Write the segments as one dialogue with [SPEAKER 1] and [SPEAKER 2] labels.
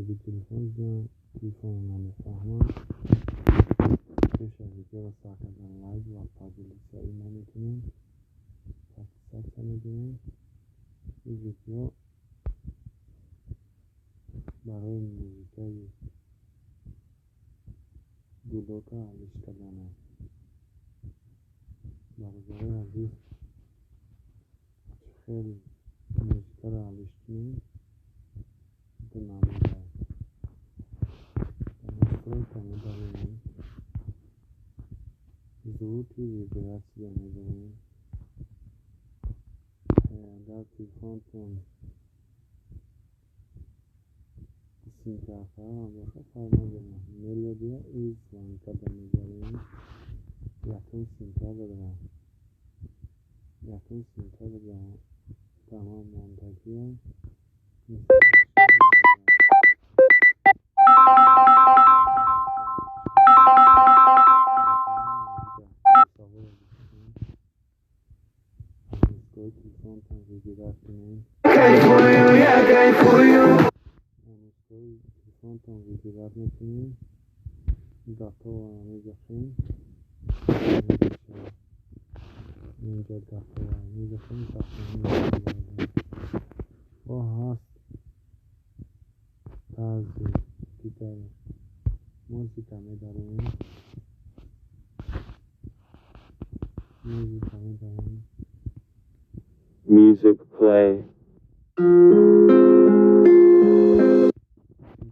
[SPEAKER 1] به تلفن زدم، تلفن نمیفهمم. پیش از ویدیو را ساعت کردن لایک و پادلیسایی نمیتونیم پاکستان میدونیم. این ویدیو برای موزیکای گلوکا علیش کردنه. برادرای عزیز خیلی موزیکا را علیش کنیم دو نموده نستروی کمی داریم زودی ویبراسیون میدونیم. اگر تلفنتون سیم کارت هم باشه فرمایید ملودیا ایز وان کده میذاریم. یکم سیم کارت دارم، یکم سیم کارت دارم تمام منتجیه تلفنتون ویبراسیون کنیم. تلفنتون ویبراسیون میکنیم. داتا و میذاریم اینجا داتا و میذاریم و هست بعضی دیگر موزیکا میداریم.
[SPEAKER 2] Music play.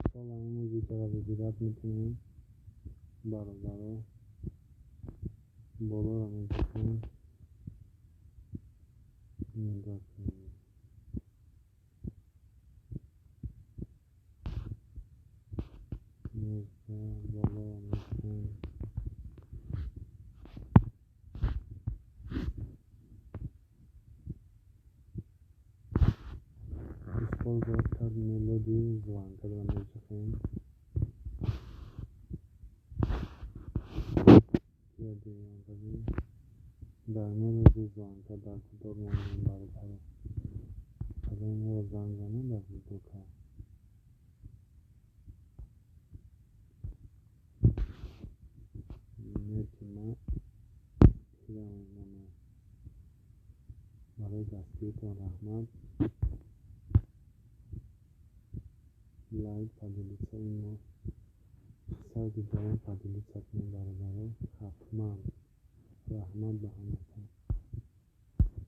[SPEAKER 1] مثلا این موزیکا را ویبراسیون میکنیم. برابر بالا را میذاریم نگاه کنیم. بالا را میذاریم. اسپال ملودی زوان کردن میذاریم. در ملودی زوان کردن کدور مانیم برابر از این رو زن زنه در دوکا نیتی ما کیرم نمه برای دستگیرتون رحمت لایک پادلیت این ما سر دیگران پادلیت کنیم برابر حتما رحمت به همه.